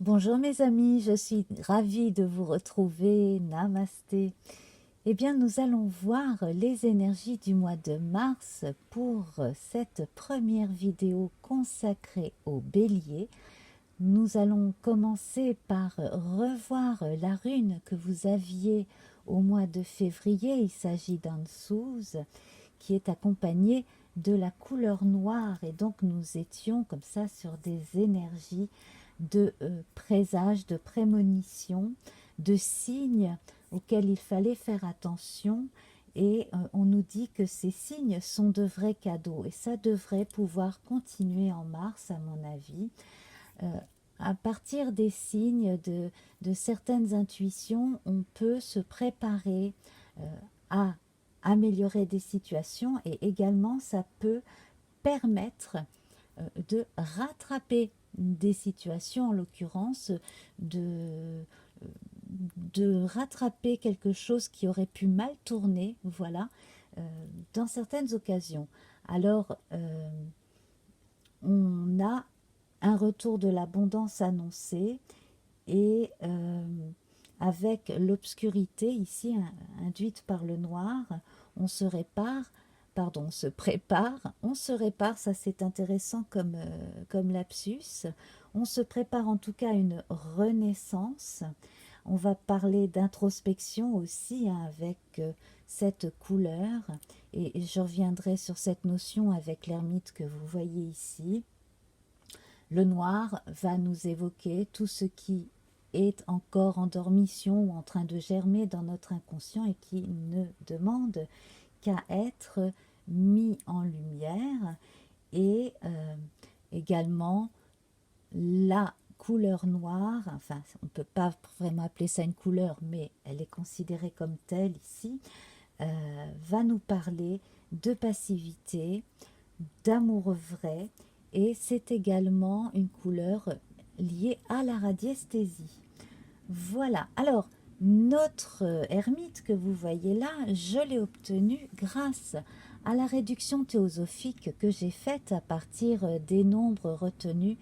Bonjour mes amis, je suis ravie de vous retrouver. Namasté. Eh bien, nous allons voir les énergies du mois de mars pour cette première vidéo consacrée au bélier. Nous allons commencer par revoir la rune que vous aviez au mois de février. Il s'agit d'un Souz qui est accompagné de la couleur noire et donc nous étions comme ça sur des énergies de présage, de prémonition, de signes auxquels il fallait faire attention et on nous dit que ces signes sont de vrais cadeaux et ça devrait pouvoir continuer en mars à mon avis. À partir des signes, de certaines intuitions, on peut se préparer à améliorer des situations et également ça peut permettre de rattraper des situations, en l'occurrence de rattraper quelque chose qui aurait pu mal tourner, voilà, dans certaines occasions. Alors, on a un retour de l'abondance annoncé et avec l'obscurité ici induite par le noir, on se répare, pardon, on se répare, ça c'est intéressant comme lapsus, on se prépare en tout cas à une renaissance. On va parler d'introspection aussi hein, avec cette couleur et je reviendrai sur cette notion avec l'ermite que vous voyez ici. Le noir va nous évoquer tout ce qui est encore en dormition ou en train de germer dans notre inconscient et qui ne demande qu'à être mis en lumière. Et également la couleur noire, enfin on ne peut pas vraiment appeler ça une couleur, mais elle est considérée comme telle ici, va nous parler de passivité, d'amour vrai, et c'est également une couleur liée à la radiesthésie. Voilà, alors notre ermite que vous voyez là, je l'ai obtenu grâce à la réduction théosophique que j'ai faite à partir des nombres retenus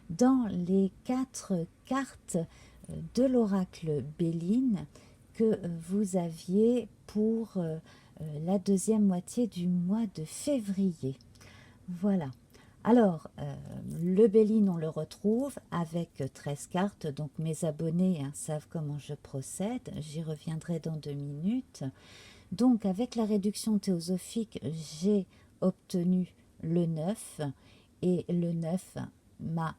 dans les 4 cartes de l'oracle Béline que vous aviez pour la deuxième moitié du mois de février. Voilà. Alors, le Béline, on le retrouve avec 13 cartes. Donc, mes abonnés hein, savent comment je procède. J'y reviendrai dans 2 minutes. Donc, avec la réduction théosophique, j'ai obtenu le 9. Et le 9 m'a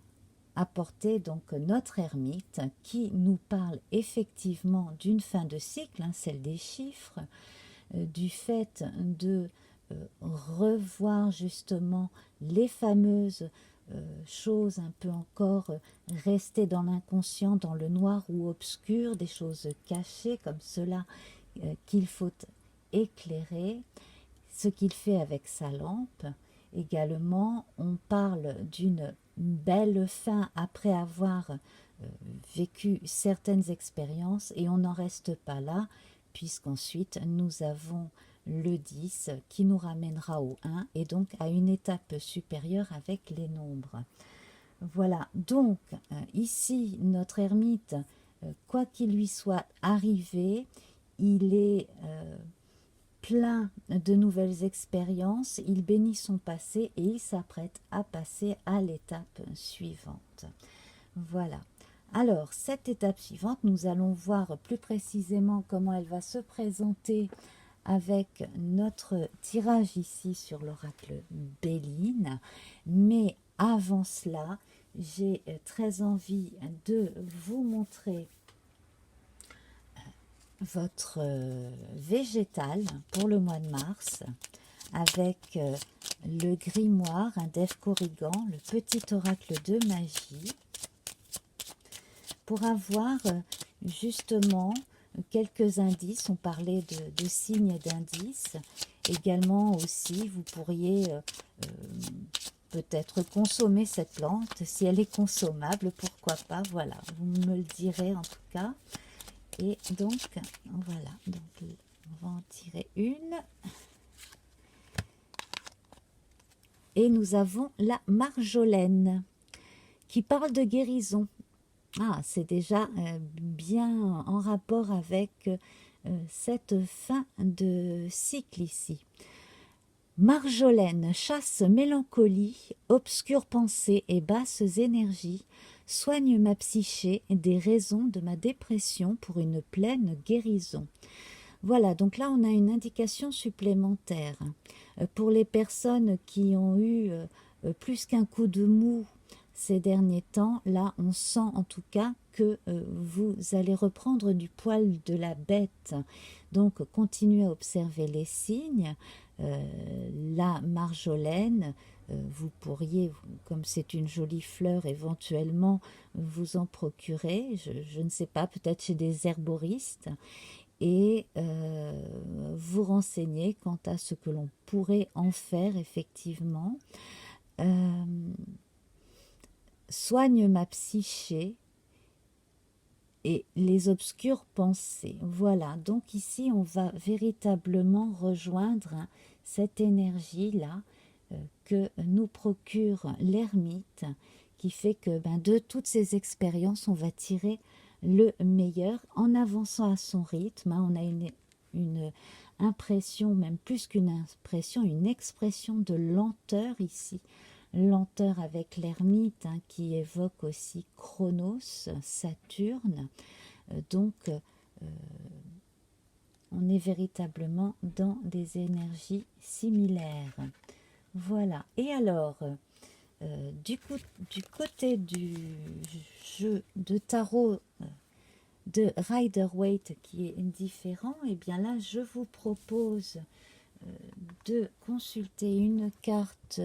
apporté donc notre ermite qui nous parle effectivement d'une fin de cycle, hein, celle des chiffres, du fait de revoir justement les fameuses choses un peu encore restées dans l'inconscient, dans le noir ou obscur, des choses cachées comme cela qu'il faut éclairer, ce qu'il fait avec sa lampe. Également, on parle d'une belle fin après avoir vécu certaines expériences et on n'en reste pas là, puisqu'ensuite nous avons le 10 qui nous ramènera au 1 et donc à une étape supérieure avec les nombres. Voilà, donc ici notre ermite, quoi qu'il lui soit arrivé, il est plein de nouvelles expériences, il bénit son passé et il s'apprête à passer à l'étape suivante. Voilà. Alors, cette étape suivante, nous allons voir plus précisément comment elle va se présenter avec notre tirage ici sur l'oracle Béline. Mais avant cela, j'ai très envie de vous montrer votre végétal pour le mois de mars avec le grimoire, un Def Corrigan, le petit oracle de magie, pour avoir justement quelques indices. On parlait de signes d'indices. Également aussi, vous pourriez peut-être consommer cette plante. Si elle est consommable, pourquoi pas, voilà. Vous me le direz en tout cas. Et donc, voilà. Donc, on va en tirer une. Et nous avons la marjolaine qui parle de guérison. Ah, c'est déjà bien en rapport avec cette fin de cycle ici. Marjolaine chasse mélancolie, obscures pensées et basses énergies, soigne ma psyché des raisons de ma dépression pour une pleine guérison. Voilà, donc là on a une indication supplémentaire. Pour les personnes qui ont eu plus qu'un coup de mou ces derniers temps, là on sent en tout cas que vous allez reprendre du poil de la bête. Donc continuez à observer les signes. La marjolaine, vous pourriez, comme c'est une jolie fleur, éventuellement vous en procurer, je ne sais pas, peut-être chez des herboristes, et vous renseigner quant à ce que l'on pourrait en faire effectivement. Euh, Soigne ma psyché et les obscures pensées. Voilà, donc ici on va véritablement rejoindre cette énergie-là que nous procure l'ermite, qui fait que de toutes ces expériences, on va tirer le meilleur en avançant à son rythme. On a une impression, même plus qu'une impression, une expression de lenteur ici. Lenteur avec l'ermite qui évoque aussi Chronos, Saturne. Donc, on est véritablement dans des énergies similaires. Voilà. Et alors, du côté du jeu de tarot de Rider-Waite qui est différent, et bien là, je vous propose de consulter une carte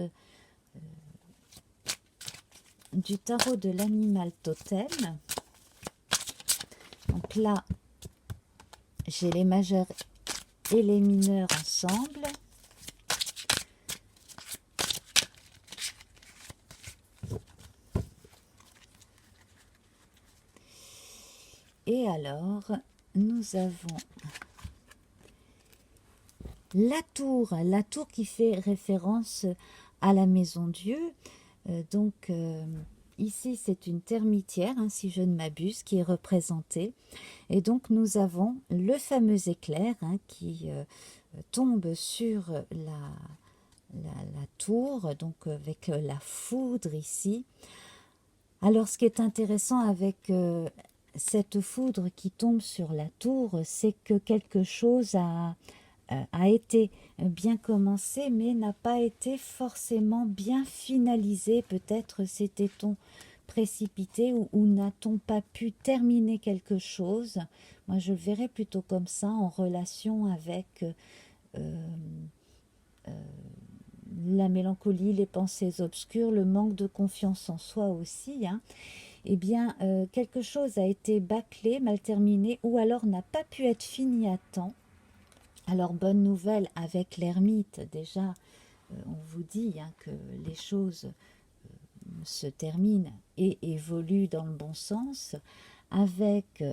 du tarot de l'animal totem. Donc là, j'ai les majeurs et les mineurs ensemble. Et alors, nous avons la tour qui fait référence à la maison Dieu. Donc, ici, c'est une termitière, si je ne m'abuse, qui est représentée. Et donc, nous avons le fameux éclair qui tombe sur la tour, donc avec la foudre ici. Alors, ce qui est intéressant avec cette foudre qui tombe sur la tour, c'est que quelque chose a été bien commencé, mais n'a pas été forcément bien finalisé. Peut-être s'était-on précipité ou n'a-t-on pas pu terminer quelque chose. Moi, je le verrais plutôt comme ça, en relation avec la mélancolie, les pensées obscures, le manque de confiance en soi aussi. Eh bien, quelque chose a été bâclé, mal terminé, ou alors n'a pas pu être fini à temps. Alors, bonne nouvelle avec l'ermite, déjà, on vous dit que les choses se terminent et évoluent dans le bon sens. Avec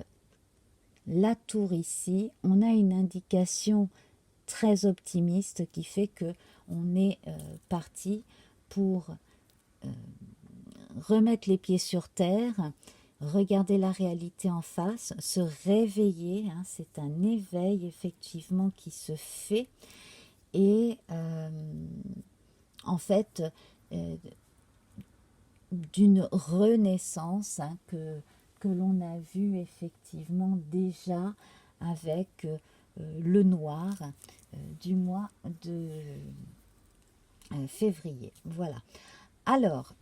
la tour ici, on a une indication très optimiste qui fait que on est parti pour remettre les pieds sur terre, regarder la réalité en face, se réveiller. C'est un éveil effectivement qui se fait. Et en fait, d'une renaissance que l'on a vu effectivement déjà avec le noir du mois de février. Voilà. Alors,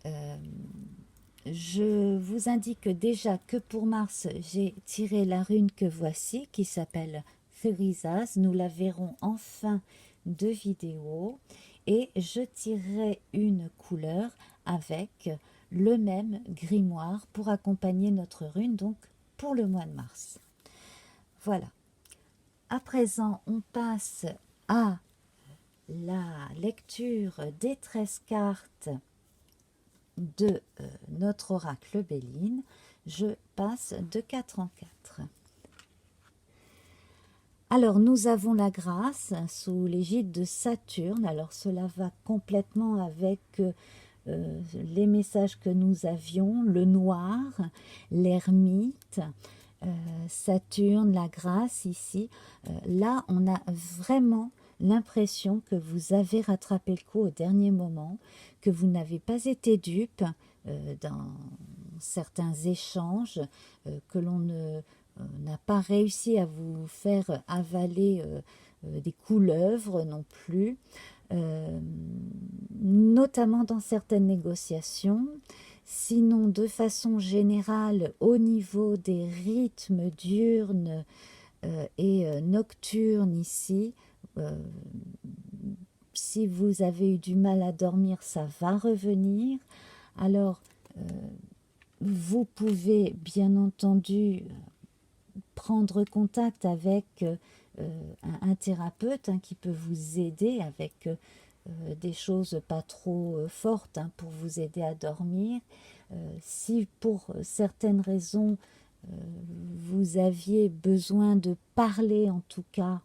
je vous indique déjà que pour Mars, j'ai tiré la rune que voici, qui s'appelle Therisas. Nous la verrons en fin de vidéo. Et je tirerai une couleur avec le même grimoire pour accompagner notre rune, donc pour le mois de mars. Voilà. À présent, on passe à la lecture des 13 cartes de notre oracle Béline. Je passe de 4 en 4. Alors, nous avons la grâce sous l'égide de Saturne. Alors, cela va complètement avec les messages que nous avions, le noir, l'ermite, Saturne, la grâce ici. Là, on a vraiment l'impression que vous avez rattrapé le coup au dernier moment, que vous n'avez pas été dupe dans certains échanges, que l'on n'a pas réussi à vous faire avaler des couleuvres non plus, notamment dans certaines négociations. Sinon, de façon générale, au niveau des rythmes diurnes et nocturnes ici, si vous avez eu du mal à dormir, ça va revenir. Alors, vous pouvez bien entendu prendre contact avec un thérapeute qui peut vous aider avec des choses pas trop fortes pour vous aider à dormir. Si pour certaines raisons vous aviez besoin de parler en tout cas,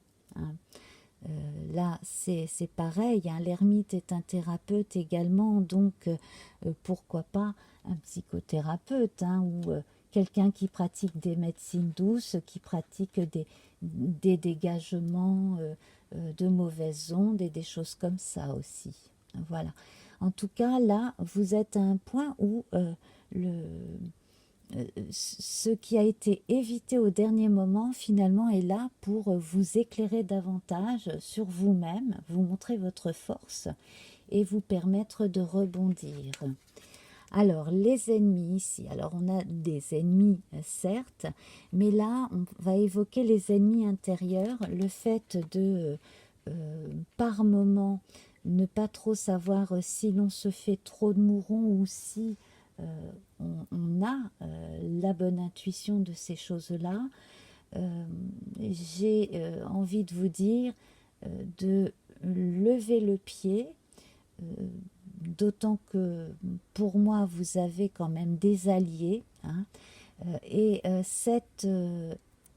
là c'est pareil, l'ermite est un thérapeute également, donc pourquoi pas un psychothérapeute ou quelqu'un qui pratique des médecines douces, qui pratique des dégagements de mauvaises ondes et des choses comme ça aussi. Voilà. En tout cas, là, vous êtes à un point où ce qui a été évité au dernier moment, finalement, est là pour vous éclairer davantage sur vous-même, vous montrer votre force et vous permettre de rebondir. Alors, les ennemis ici. Alors, on a des ennemis, certes, mais là, on va évoquer les ennemis intérieurs, le fait de, par moment, ne pas trop savoir si l'on se fait trop de mourons ou si on a la bonne intuition de ces choses-là. J'ai envie de vous dire de lever le pied, d'autant que pour moi vous avez quand même des alliés, et cette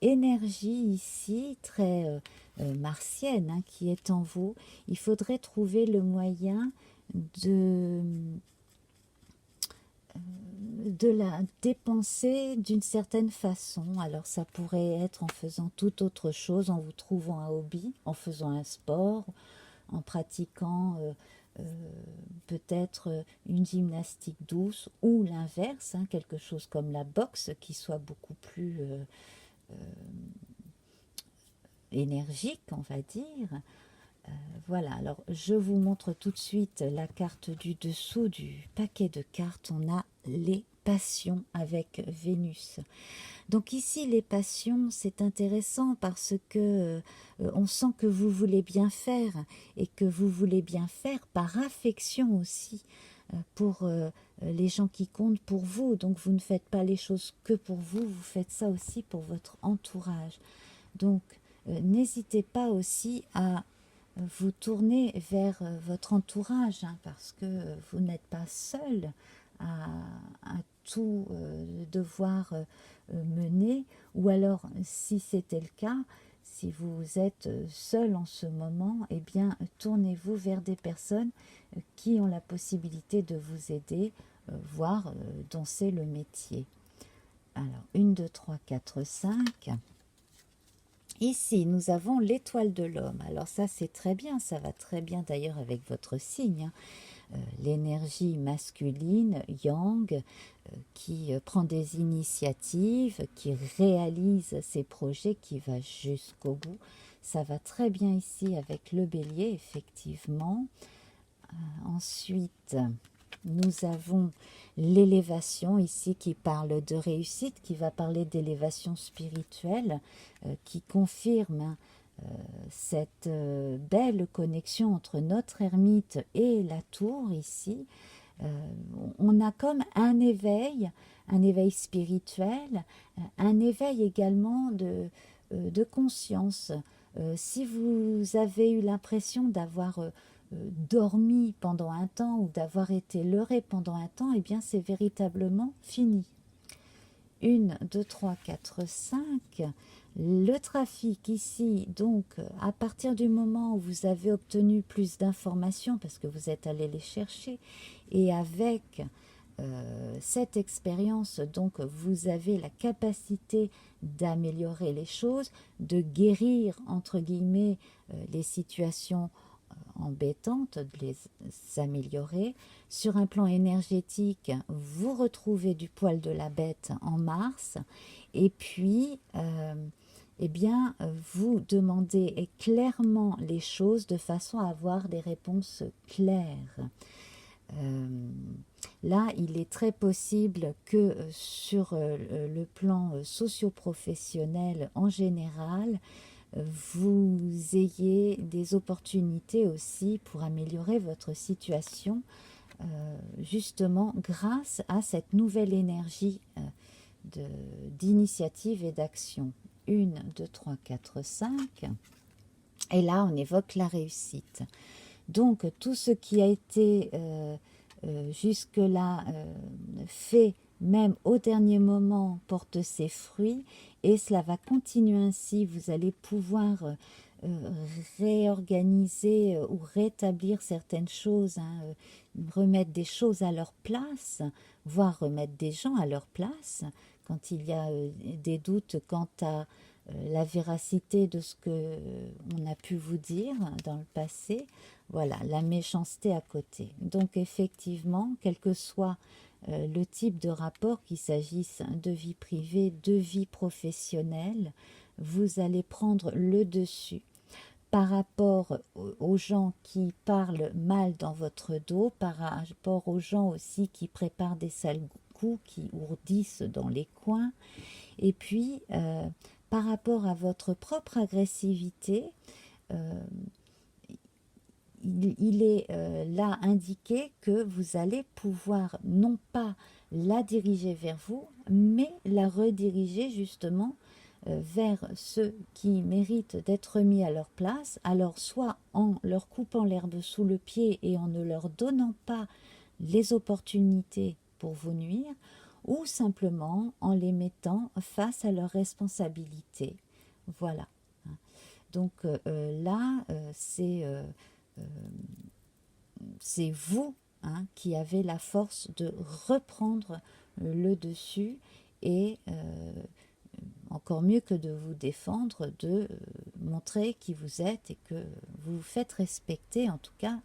énergie ici très martienne qui est en vous, il faudrait trouver le moyen de la dépenser d'une certaine façon. Alors ça pourrait être en faisant toute autre chose, en vous trouvant un hobby, en faisant un sport, en pratiquant peut-être une gymnastique douce, ou l'inverse, quelque chose comme la boxe qui soit beaucoup plus énergique, on va dire. Voilà, alors je vous montre tout de suite la carte du dessous du paquet de cartes. On a les passions avec Vénus. Donc ici, les passions, c'est intéressant parce que on sent que vous voulez bien faire et que vous voulez bien faire par affection aussi pour les gens qui comptent pour vous. Donc vous ne faites pas les choses que pour vous, vous faites ça aussi pour votre entourage. Donc n'hésitez pas aussi à vous tourner vers votre entourage parce que vous n'êtes pas seul à tout devoir mener, ou alors si c'était le cas, si vous êtes seul en ce moment, eh bien tournez-vous vers des personnes qui ont la possibilité de vous aider, voire dont c'est le métier. Alors 1, 2, 3, 4, 5. Ici, nous avons l'étoile de l'homme. Alors ça, c'est très bien, ça va très bien d'ailleurs avec votre signe. L'énergie masculine, yang, qui prend des initiatives, qui réalise ses projets, qui va jusqu'au bout. Ça va très bien ici avec le bélier, effectivement. Ensuite, nous avons l'élévation ici qui parle de réussite, qui va parler d'élévation spirituelle, qui confirme cette belle connexion entre notre ermite et la tour ici. On a comme un éveil spirituel, un éveil également de conscience. Si vous avez eu l'impression d'avoir dormi pendant un temps ou d'avoir été leurré pendant un temps, eh bien c'est véritablement fini. 1, 2, 3, 4, 5. Le trafic ici, donc, à partir du moment où vous avez obtenu plus d'informations, parce que vous êtes allé les chercher, et avec cette expérience, donc, vous avez la capacité d'améliorer les choses, de guérir, entre guillemets, les situations embêtantes, de les améliorer. Sur un plan énergétique, vous retrouvez du poil de la bête en Mars, et puis eh bien, vous demandez clairement les choses de façon à avoir des réponses claires. Là, il est très possible que sur le plan socio-professionnel en général, vous ayez des opportunités aussi pour améliorer votre situation, justement grâce à cette nouvelle énergie d'initiative et d'action. 1, 2, 3, 4, 5. Et là, on évoque la réussite. Donc, tout ce qui a été jusque-là fait, même au dernier moment, porte ses fruits. Et cela va continuer ainsi. Vous allez pouvoir réorganiser ou rétablir certaines choses, hein, remettre des choses à leur place, voire remettre des gens à leur place, quand il y a des doutes quant à la véracité de ce que on a pu vous dire dans le passé. Voilà, la méchanceté à côté. Donc effectivement, quel que soit le type de rapport, qu'il s'agisse de vie privée, de vie professionnelle, vous allez prendre le dessus par rapport aux gens qui parlent mal dans votre dos, par rapport aux gens aussi qui préparent des sales coups, qui ourdissent dans les coins, et puis par rapport à votre propre agressivité, il est là indiqué que vous allez pouvoir non pas la diriger vers vous, mais la rediriger justement vers ceux qui méritent d'être mis à leur place, alors soit en leur coupant l'herbe sous le pied et en ne leur donnant pas les opportunités pour vous nuire, ou simplement en les mettant face à leurs responsabilités. Voilà. Donc là, c'est vous, hein, qui avez la force de reprendre le dessus et encore mieux que de vous défendre, de montrer qui vous êtes et que vous vous faites respecter. En tout cas,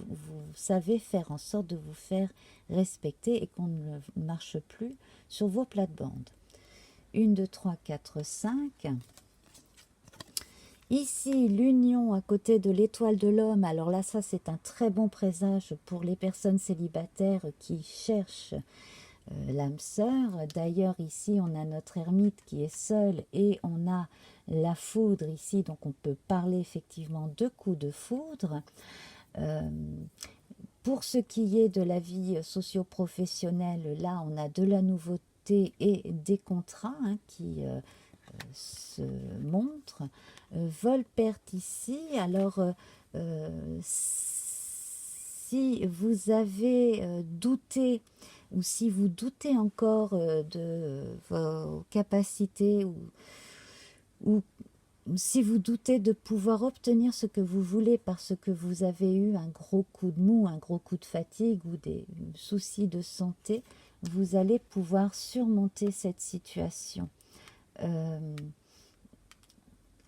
vous savez faire en sorte de vous faire respecter et qu'on ne marche plus sur vos plates-bandes. 1, 2, 3, 4, 5. Ici, l'union à côté de l'étoile de l'homme. Alors là, ça, c'est un très bon présage pour les personnes célibataires qui cherchent l'âme sœur. D'ailleurs, ici, on a notre ermite qui est seul et on a la foudre ici. Donc, on peut parler effectivement de coups de foudre. Pour ce qui est de la vie socio-professionnelle, là, on a de la nouveauté et des contrats, hein, qui se montrent. Vol-perte ici. Alors, si vous avez douté, ou si vous doutez encore de vos capacités, ou si vous doutez de pouvoir obtenir ce que vous voulez parce que vous avez eu un gros coup de mou, un gros coup de fatigue ou des soucis de santé, vous allez pouvoir surmonter cette situation.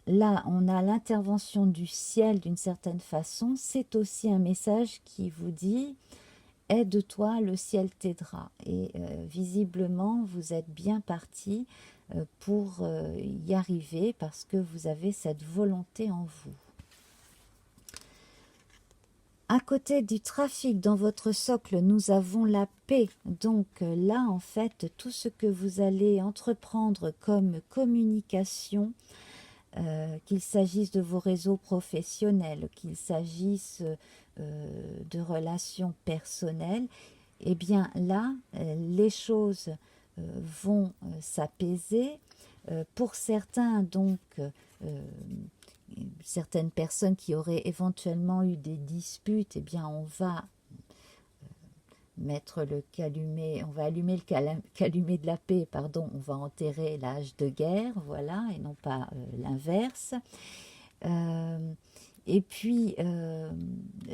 Là, on a l'intervention du ciel d'une certaine façon. C'est aussi un message qui vous dit « Aide-toi, le ciel t'aidera ». Et visiblement, vous êtes bien parti pour y arriver parce que vous avez cette volonté en vous. À côté du trafic dans votre socle, nous avons la paix. Donc là, en fait, tout ce que vous allez entreprendre comme communication, qu'il s'agisse de vos réseaux professionnels, qu'il s'agisse de relations personnelles, eh bien là, les choses vont s'apaiser. Pour certains, donc, certaines personnes qui auraient éventuellement eu des disputes, eh bien on va mettre le calumet, on va allumer le calumet de la paix, pardon, on va enterrer l'âge de guerre, voilà, et non pas l'inverse. Et puis,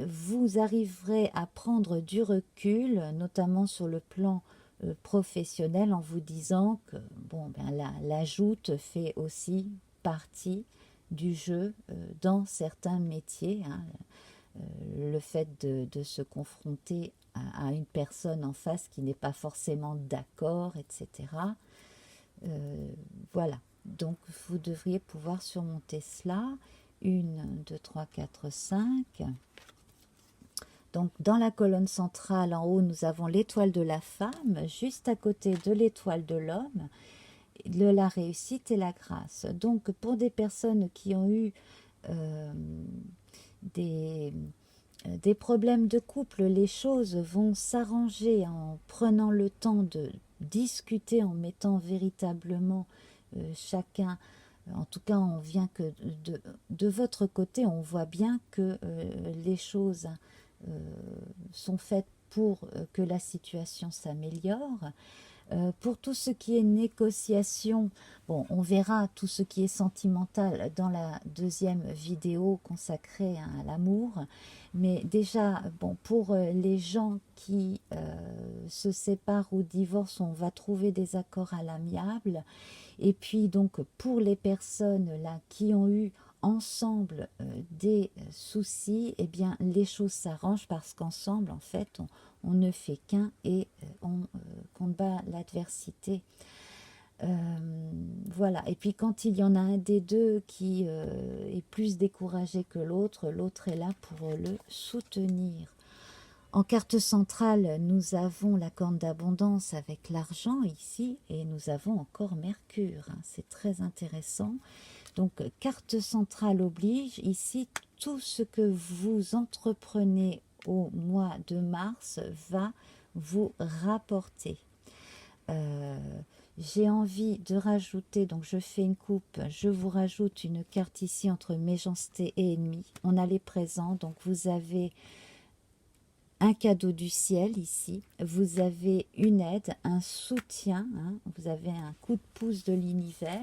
vous arriverez à prendre du recul, notamment sur le plan professionnel, en vous disant que bon, ben, la joute fait aussi partie du jeu dans certains métiers. Hein. Le fait de se confronter à une personne en face qui n'est pas forcément d'accord, etc. Voilà. Donc, vous devriez pouvoir surmonter cela. 1, 2, 3, 4, 5. Donc, dans la colonne centrale, en haut, nous avons l'étoile de la femme, juste à côté de l'étoile de l'homme, la réussite et la grâce. Donc, pour des personnes qui ont eu des problèmes de couple, les choses vont s'arranger en prenant le temps de discuter, en mettant véritablement chacun, en tout cas on vient que de votre côté, on voit bien que les choses sont faites pour que la situation s'améliore. Pour tout ce qui est négociation, bon, on verra tout ce qui est sentimental dans la deuxième vidéo consacrée à l'amour. Mais déjà, bon, pour les gens qui se séparent ou divorcent, on va trouver des accords à l'amiable. Et puis donc pour les personnes là qui ont eu ensemble des soucis, eh bien les choses s'arrangent parce qu'ensemble en fait on ne fait qu'un et on combat l'adversité. Voilà, et puis quand il y en a un des deux qui est plus découragé que l'autre, l'autre est là pour le soutenir. En carte centrale, nous avons la corne d'abondance avec l'argent ici, et nous avons encore Mercure. Hein, c'est très intéressant. Donc, carte centrale oblige. Ici, tout ce que vous entreprenez au mois de mars va vous rapporter. J'ai envie de rajouter, donc je fais une coupe, je vous rajoute une carte ici entre méchanceté et ennemi. On a les présents, donc vous avez un cadeau du ciel ici, vous avez une aide, un soutien, hein, vous avez un coup de pouce de l'univers,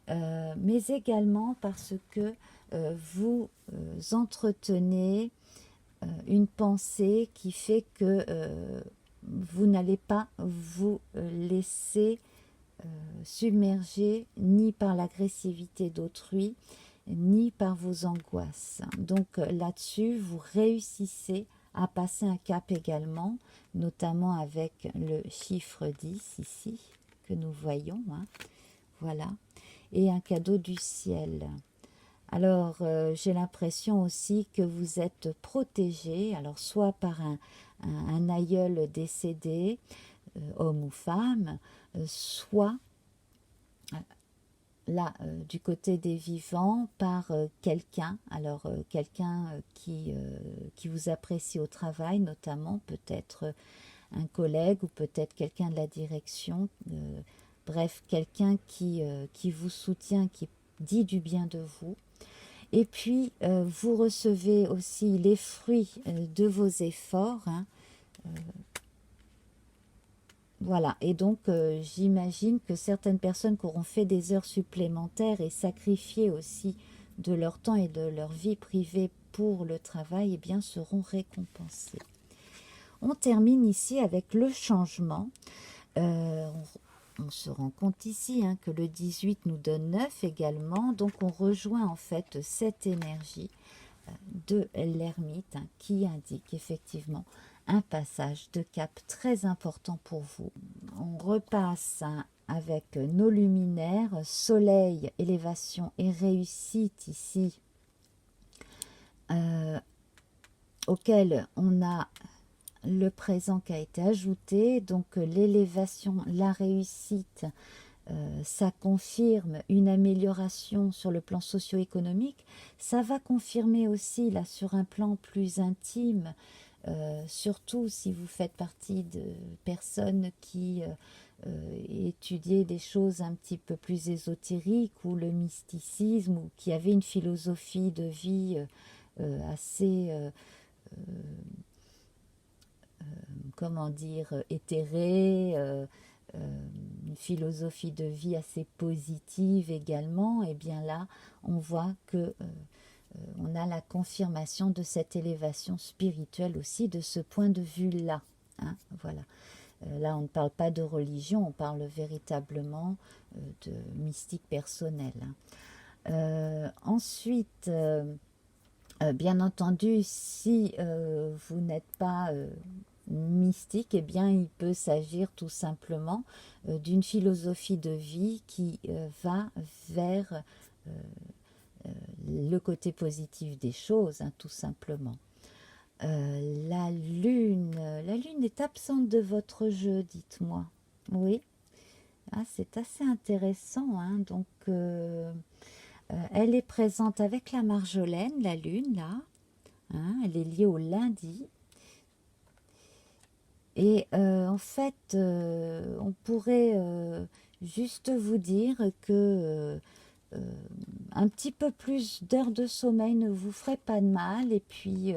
mais également parce que vous entretenez une pensée qui fait que vous n'allez pas vous laisser submerger ni par l'agressivité d'autrui, ni par vos angoisses. Donc là-dessus, vous réussissez à passer un cap également, notamment avec le chiffre 10 ici, que nous voyons. Hein. Voilà. Et un cadeau du ciel. Alors, j'ai l'impression aussi que vous êtes protégé, alors soit par un aïeul décédé, homme ou femme, soit là, du côté des vivants, par quelqu'un, alors quelqu'un qui vous apprécie au travail, notamment peut-être un collègue ou peut-être quelqu'un de la direction, bref, quelqu'un qui vous soutient, qui dit du bien de vous. Et puis, vous recevez aussi les fruits de vos efforts, hein, voilà, et donc j'imagine que certaines personnes qui auront fait des heures supplémentaires et sacrifié aussi de leur temps et de leur vie privée pour le travail, eh bien, seront récompensées. On termine ici avec le changement. On se rend compte ici hein, que le 18 nous donne 9 également, donc on rejoint en fait cette énergie de l'ermite hein, qui indique effectivement un passage de cap très important pour vous. On repasse hein, avec nos luminaires, soleil, élévation et réussite ici, auquel on a le présent qui a été ajouté, donc l'élévation, la réussite, ça confirme une amélioration sur le plan socio-économique, ça va confirmer aussi là sur un plan plus intime, surtout si vous faites partie de personnes qui étudiaient des choses un petit peu plus ésotériques ou le mysticisme ou qui avaient une philosophie de vie assez comment dire, éthérée, une philosophie de vie assez positive également, et bien là, on voit que on a la confirmation de cette élévation spirituelle aussi, de ce point de vue-là. Hein, voilà. Là, on ne parle pas de religion, on parle véritablement de mystique personnelle. Ensuite, bien entendu, si vous n'êtes pas mystique, eh bien, il peut s'agir tout simplement d'une philosophie de vie qui va vers le côté positif des choses, hein, tout simplement. La lune est absente de votre jeu, dites-moi. Oui, ah, c'est assez intéressant, hein. Donc, elle est présente avec la Marjolaine, la lune, là. Hein, elle est liée au lundi. Et en fait, on pourrait juste vous dire que un petit peu plus d'heures de sommeil ne vous ferait pas de mal. Et puis,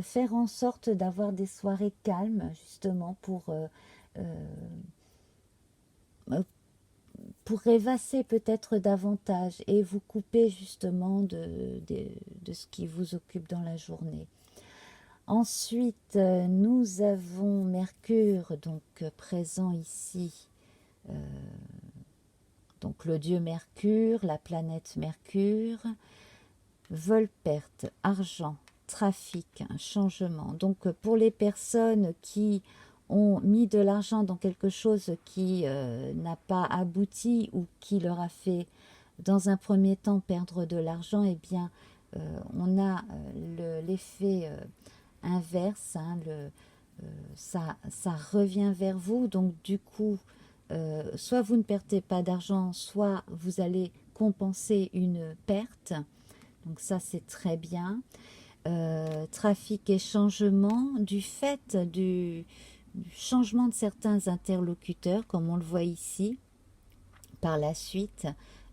faire en sorte d'avoir des soirées calmes, justement, pour rêvasser peut-être davantage et vous couper justement de ce qui vous occupe dans la journée. Ensuite, nous avons Mercure, donc présent ici, donc le dieu Mercure, la planète Mercure, vol-perte, argent, trafic, un changement. Donc pour les personnes qui ont mis de l'argent dans quelque chose qui n'a pas abouti ou qui leur a fait dans un premier temps perdre de l'argent, eh bien on a l'effet inverse, hein, ça revient vers vous, donc du coup soit vous ne perdez pas d'argent, soit vous allez compenser une perte, donc ça c'est très bien. Trafic et changement du fait du changement de certains interlocuteurs, comme on le voit ici. Par la suite,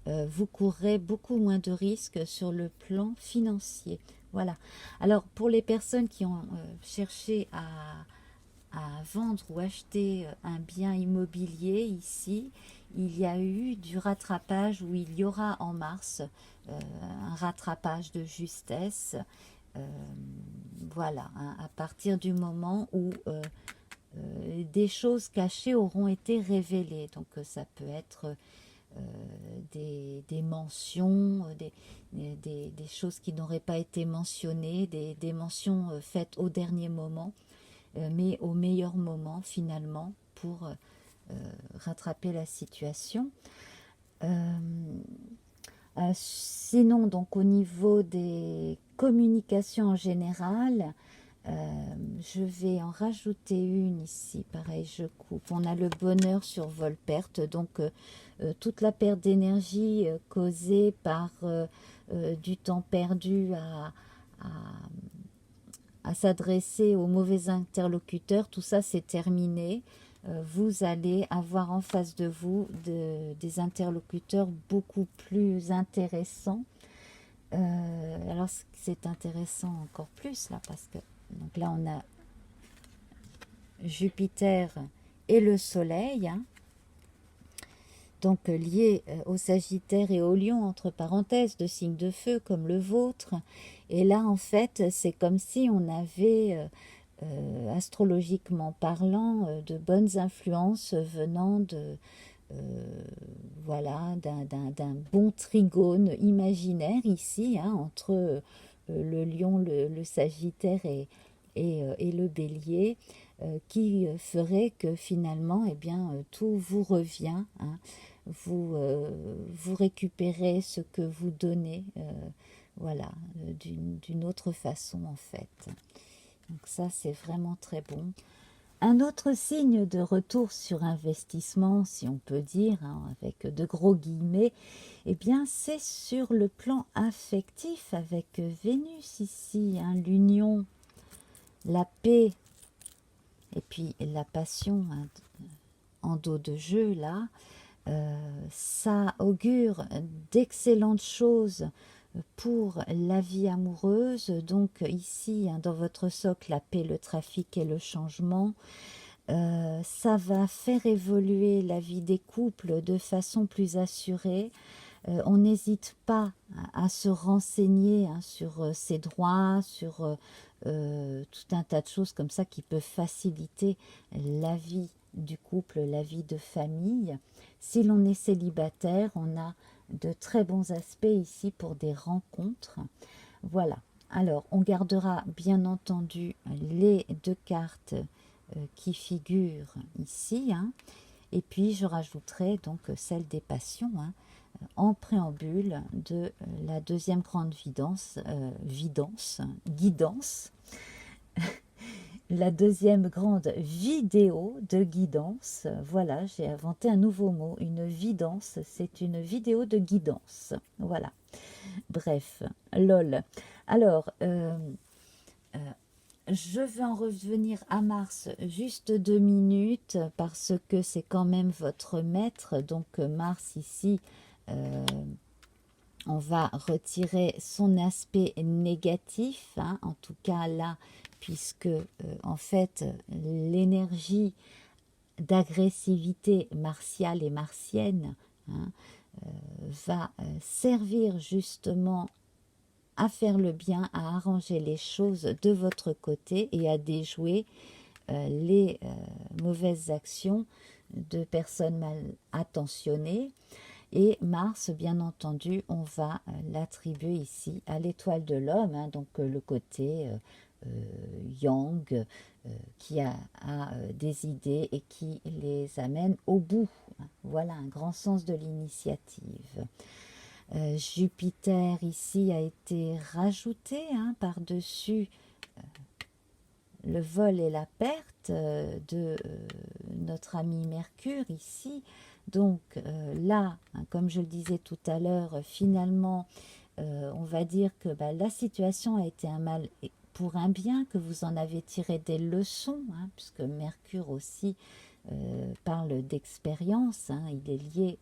vous courrez beaucoup moins de risques sur le plan financier. Voilà. Alors, pour les personnes qui ont cherché à vendre ou acheter un bien immobilier ici, il y a eu du rattrapage, ou il y aura en mars un rattrapage de justesse. Voilà, hein, à partir du moment où des choses cachées auront été révélées. Donc ça peut être des mentions, des choses qui n'auraient pas été mentionnées, des mentions faites au dernier moment, mais au meilleur moment finalement pour rattraper la situation. Sinon, donc au niveau des communications en général, je vais en rajouter une ici, pareil, je coupe. On a le bonheur sur vol-perte, donc toute la perte d'énergie causée par du temps perdu à s'adresser aux mauvais interlocuteurs, tout ça c'est terminé. Vous allez avoir en face de vous des interlocuteurs beaucoup plus intéressants. Alors c'est intéressant encore plus là, parce que donc là on a Jupiter et le Soleil, hein, donc liés au Sagittaire et au Lion, entre parenthèses, de signes de feu comme le vôtre. Et là en fait c'est comme si on avait astrologiquement parlant de bonnes influences venant de voilà, d'un bon trigone imaginaire ici, hein, entre le lion, le sagittaire et le bélier, qui ferait que finalement, eh bien, tout vous revient, hein, vous récupérez ce que vous donnez, voilà, d'une autre façon en fait. Donc ça, c'est vraiment très bon. Un autre signe de retour sur investissement, si on peut dire, hein, avec de gros guillemets, eh bien, c'est sur le plan affectif avec Vénus ici, hein, l'union, la paix et puis la passion, hein, en dos de jeu là. Ça augure d'excellentes choses pour la vie amoureuse. Donc ici, hein, dans votre socle, la paix, le trafic et le changement. Ça va faire évoluer la vie des couples de façon plus assurée. On n'hésite pas à se renseigner, hein, sur ses droits, sur tout un tas de choses comme ça qui peuvent faciliter la vie du couple, la vie de famille. Si l'on est célibataire, on a de très bons aspects ici pour des rencontres. Voilà. Alors, on gardera bien entendu les deux cartes qui figurent ici, hein. Et puis je rajouterai donc celle des passions, hein, en préambule de la deuxième grande guidance, la deuxième grande vidéo de guidance. Voilà, j'ai inventé un nouveau mot, une vidance, c'est une vidéo de guidance. Voilà, bref, lol. Alors, je vais en revenir à Mars juste 2 minutes parce que c'est quand même votre maître. Donc Mars ici, on va retirer son aspect négatif, hein, en tout cas là, puisque en fait l'énergie d'agressivité martiale et martienne, hein, va servir justement à faire le bien, à arranger les choses de votre côté et à déjouer les mauvaises actions de personnes mal attentionnées. Et Mars, bien entendu, on va l'attribuer ici à l'étoile de l'homme, hein, donc le côté yang, qui a des idées et qui les amène au bout. Voilà, un grand sens de l'initiative. Jupiter ici a été rajouté, hein, par-dessus le vol et la perte de notre ami Mercure ici. Donc là, hein, comme je le disais tout à l'heure, finalement, on va dire que la situation a été un mal pour un bien, que vous en avez tiré des leçons, hein, puisque Mercure aussi parle d'expérience, hein, il est lié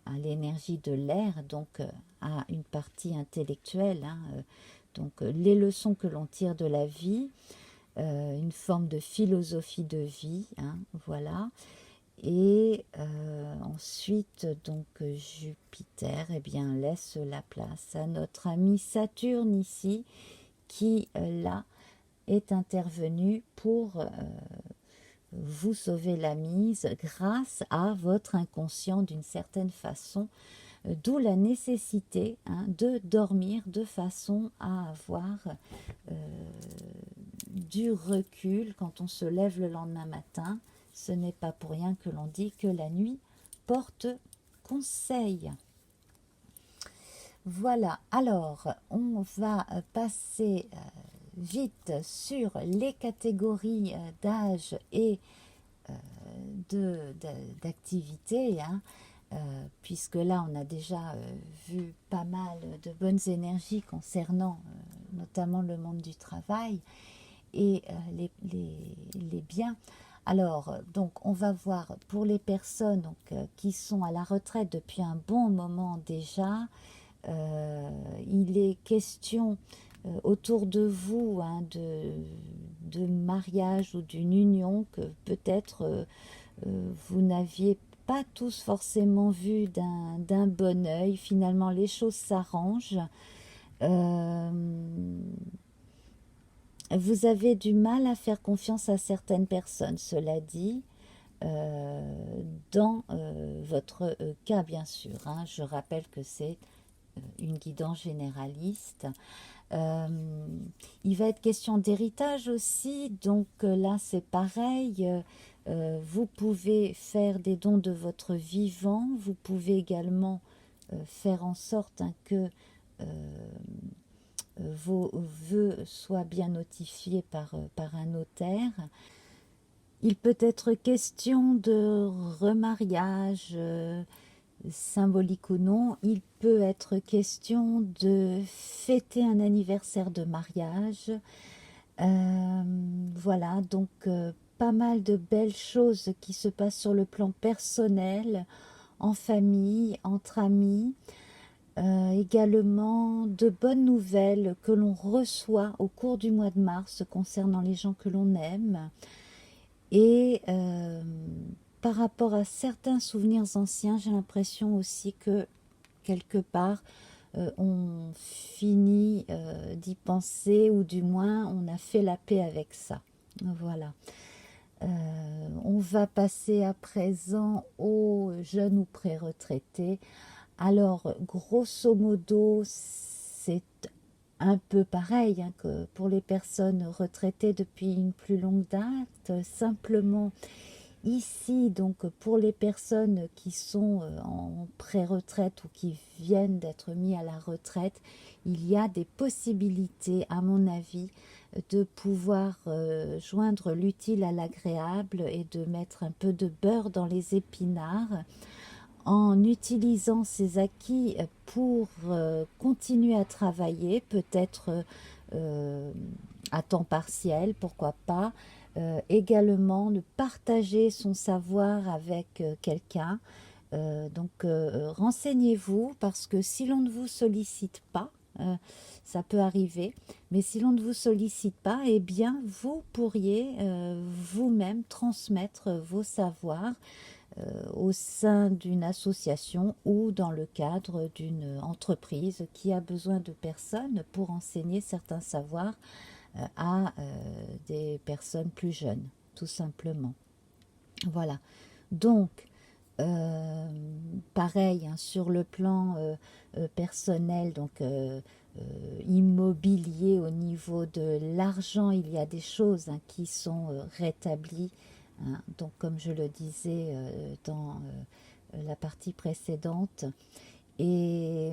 à l'énergie de l'air, donc à une partie intellectuelle, hein, donc les leçons que l'on tire de la vie, une forme de philosophie de vie, hein, voilà. Et ensuite, donc Jupiter, eh bien, laisse la place à notre ami Saturne ici, qui là est intervenu pour vous sauver la mise grâce à votre inconscient d'une certaine façon, d'où la nécessité, hein, de dormir de façon à avoir du recul quand on se lève le lendemain matin. Ce n'est pas pour rien que l'on dit que la nuit porte conseil. Voilà, alors on va passer vite sur les catégories d'âge et d'activité, hein, puisque là on a déjà vu pas mal de bonnes énergies concernant notamment le monde du travail et les biens. Alors, donc, on va voir pour les personnes donc, qui sont à la retraite depuis un bon moment déjà, il est question autour de vous, hein, de mariage ou d'une union que peut-être vous n'aviez pas tous forcément vu d'un bon œil. Finalement, les choses s'arrangent. Vous avez du mal à faire confiance à certaines personnes, cela dit, dans votre cas, bien sûr, hein. Je rappelle que c'est une guidance généraliste. Il va être question d'héritage aussi, donc là c'est pareil. Vous pouvez faire des dons de votre vivant, vous pouvez également faire en sorte, hein, que vos vœux soient bien notifiés par un notaire. Il peut être question de remariage, symbolique ou non. Il peut être question de fêter un anniversaire de mariage. Voilà, donc pas mal de belles choses qui se passent sur le plan personnel, en famille, entre amis. également de bonnes nouvelles que l'on reçoit au cours du mois de mars concernant les gens que l'on aime. Et par rapport à certains souvenirs anciens, j'ai l'impression aussi que quelque part, on finit d'y penser, ou du moins on a fait la paix avec ça. Voilà. On va passer à présent aux jeunes ou pré-retraités. Alors, grosso modo, c'est un peu pareil hein, que pour les personnes retraitées depuis une plus longue date. Simplement, ici, donc pour les personnes qui sont en pré-retraite ou qui viennent d'être mis à la retraite, il y a des possibilités, à mon avis, de pouvoir joindre l'utile à l'agréable et de mettre un peu de beurre dans les épinards en utilisant ces acquis pour continuer à travailler, peut-être à temps partiel, pourquoi pas, également de partager son savoir avec quelqu'un. Donc renseignez-vous, parce que si l'on ne vous sollicite pas, ça peut arriver, mais si l'on ne vous sollicite pas, eh bien vous pourriez vous-même transmettre vos savoirs au sein d'une association ou dans le cadre d'une entreprise qui a besoin de personnes pour enseigner certains savoirs à des personnes plus jeunes, tout simplement. Voilà. Donc, pareil, hein, sur le plan personnel, donc immobilier, au niveau de l'argent, il y a des choses hein, qui sont rétablies. Hein. Donc, comme je le disais dans la partie précédente, et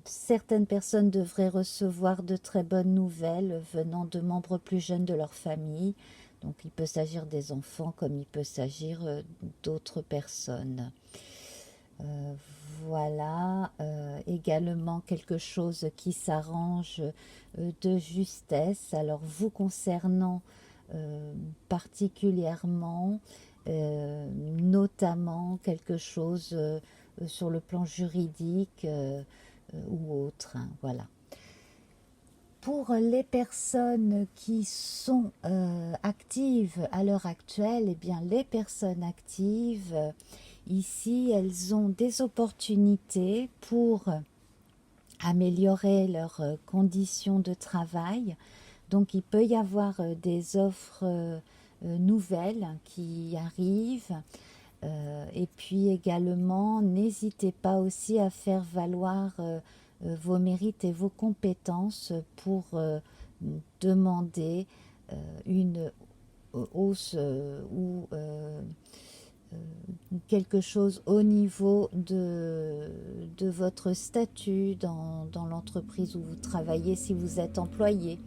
certaines personnes devraient recevoir de très bonnes nouvelles venant de membres plus jeunes de leur famille. Donc il peut s'agir des enfants comme il peut s'agir d'autres personnes. Euh, voilà, également quelque chose qui s'arrange de justesse. Alors vous concernant particulièrement, notamment quelque chose sur le plan juridique ou autre. Hein, voilà. Pour les personnes qui sont actives à l'heure actuelle, eh bien les personnes actives, ici, elles ont des opportunités pour améliorer leurs conditions de travail. Donc il peut y avoir des offres nouvelles qui arrivent. Et puis également, n'hésitez pas aussi à faire valoir vos mérites et vos compétences pour demander une hausse ou quelque chose au niveau de votre statut dans l'entreprise où vous travaillez, si vous êtes employé.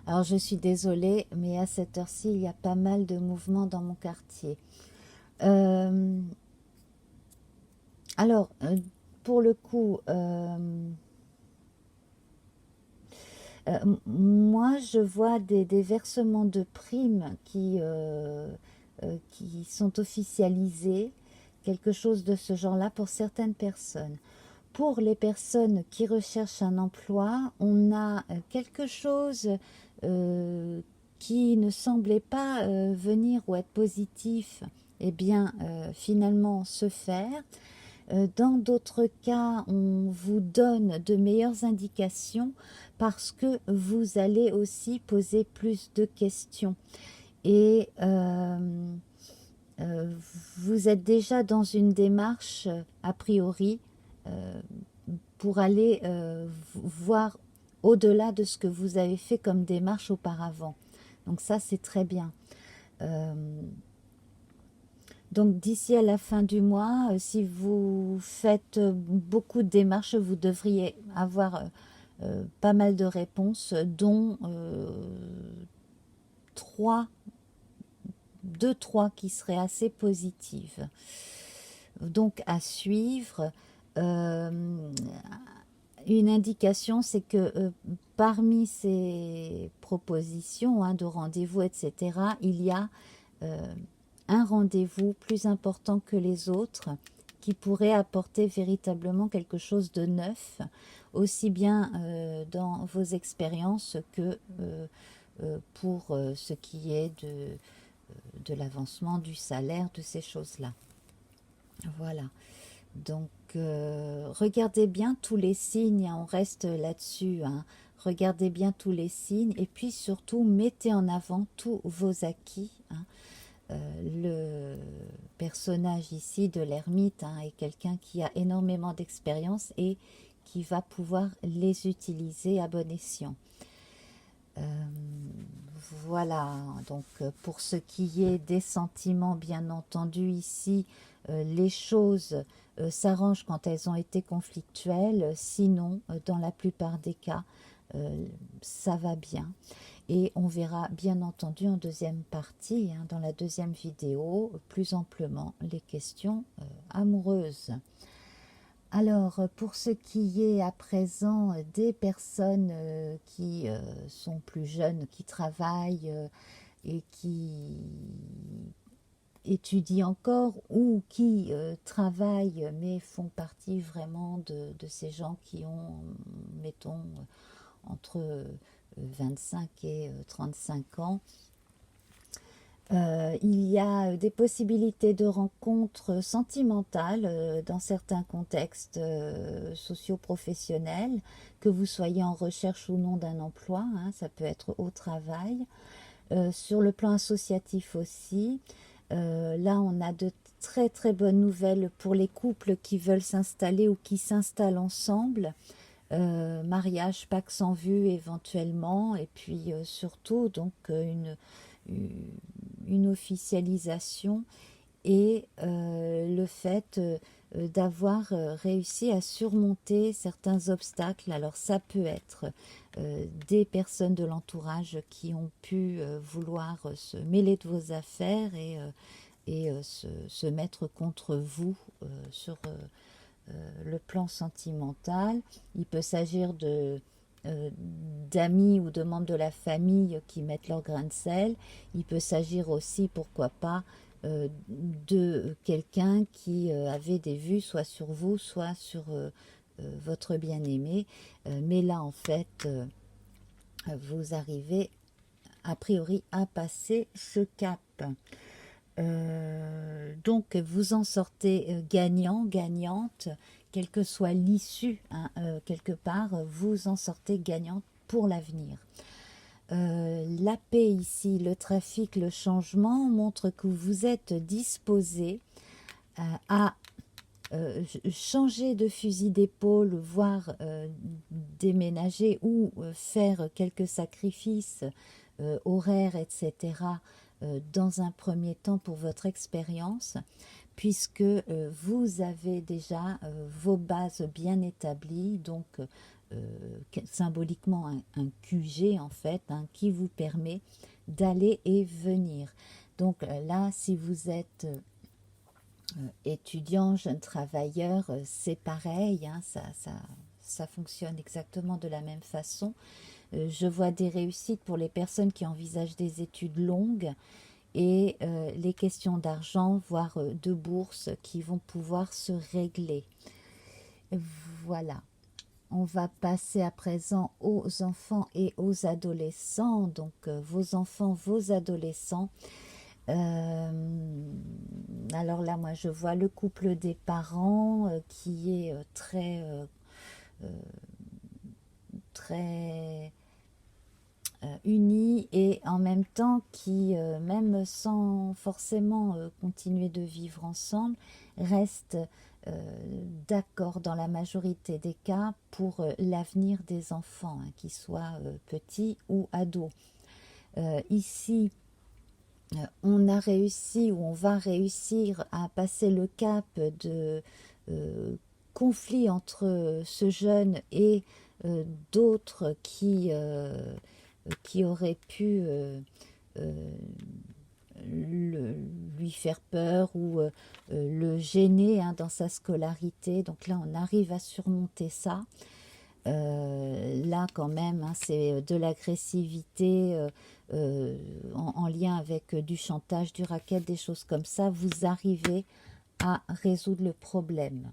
Alors je suis désolée, mais à cette heure-ci, il y a pas mal de mouvements dans mon quartier. Euh, alors, pour le coup, moi je vois des versements de primes qui sont officialisés, quelque chose de ce genre-là pour certaines personnes. Pour les personnes qui recherchent un emploi, on a quelque chose euh, qui ne semblait pas venir ou être positif, eh bien finalement se faire. Dans d'autres cas, on vous donne de meilleures indications parce que vous allez aussi poser plus de questions. Et vous êtes déjà dans une démarche, a priori, euh, pour aller voir au-delà de ce que vous avez fait comme démarche auparavant. Donc ça, c'est très bien. Euh, donc d'ici à la fin du mois, si vous faites beaucoup de démarches, vous devriez avoir pas mal de réponses, dont 3, 2-3 qui seraient assez positives. Donc à suivre. Une indication, c'est que parmi ces propositions hein, de rendez-vous, etc., il y a un rendez-vous plus important que les autres qui pourrait apporter véritablement quelque chose de neuf, aussi bien dans vos expériences que pour ce qui est de l'avancement du salaire, de ces choses-là. Voilà. Donc, regardez bien tous les signes, hein, on reste là-dessus, hein. Regardez bien tous les signes et puis surtout, mettez en avant tous vos acquis, hein. Le personnage ici de l'ermite, hein, est quelqu'un qui a énormément d'expérience et qui va pouvoir les utiliser à bon escient. Voilà, donc pour ce qui est des sentiments, bien entendu, ici, les choses s'arrangent quand elles ont été conflictuelles, sinon, dans la plupart des cas, ça va bien. Et on verra bien entendu en deuxième partie, hein, dans la deuxième vidéo, plus amplement les questions amoureuses. Alors, pour ce qui est à présent des personnes qui sont plus jeunes, qui travaillent et qui étudient encore ou qui travaillent mais font partie vraiment de ces gens qui ont, mettons, entre 25 et 35 ans, il y a des possibilités de rencontres sentimentales dans certains contextes socio-professionnels, que vous soyez en recherche ou non d'un emploi, hein, ça peut être au travail. Sur le plan associatif aussi, là on a de très très bonnes nouvelles pour les couples qui veulent s'installer ou qui s'installent ensemble. Mariage, Pacs en vue éventuellement, et puis surtout donc une officialisation et le fait d'avoir réussi à surmonter certains obstacles. Alors ça peut être des personnes de l'entourage qui ont pu vouloir se mêler de vos affaires et se mettre contre vous sur le plan sentimental. Il peut s'agir d'amis ou de membres de la famille qui mettent leur grain de sel. Il peut s'agir aussi, pourquoi pas, de quelqu'un qui avait des vues soit sur vous, soit sur votre bien-aimé. Mais là, en fait, vous arrivez a priori à passer ce cap. Donc vous en sortez gagnant, gagnante, quelle que soit l'issue, hein, quelque part, vous en sortez gagnante pour l'avenir. La paix ici, le trafic, le changement montre que vous êtes disposé à changer de fusil d'épaule, voire déménager ou faire quelques sacrifices horaires, etc., dans un premier temps pour votre expérience, puisque vous avez déjà vos bases bien établies, donc symboliquement un QG en fait, hein, qui vous permet d'aller et venir. Donc là, si vous êtes étudiant, jeune travailleur, c'est pareil, hein, ça fonctionne exactement de la même façon. Je vois des réussites pour les personnes qui envisagent des études longues et les questions d'argent, voire de bourse, qui vont pouvoir se régler. Voilà. On va passer à présent aux enfants et aux adolescents. Donc, vos enfants, vos adolescents. Alors là, moi, je vois le couple des parents qui est très unis et en même temps qui, même sans forcément continuer de vivre ensemble, restent d'accord dans la majorité des cas pour l'avenir des enfants, hein, qu'ils soient petits ou ados. Ici, on a réussi ou on va réussir à passer le cap de conflit entre ce jeune et d'autres qui auraient pu lui faire peur ou le gêner, hein, dans sa scolarité. Donc là, on arrive à surmonter ça. Là, quand même, hein, c'est de l'agressivité en lien avec du chantage, du racket, des choses comme ça. Vous arrivez à résoudre le problème.